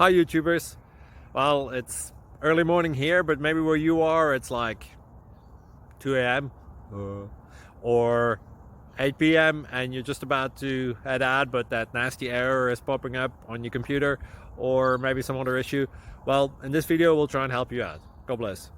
Hi YouTubers. Well, it's early morning here, but maybe where you are it's like 2 a.m. or 8 p.m. and you're just about to head out, but that nasty error is popping up on your computer, or maybe some other issue. Well, in this video we'll try and help you out. God bless.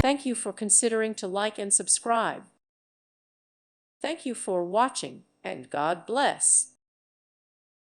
Thank you for considering to like and subscribe. Thank you for watching, and God bless.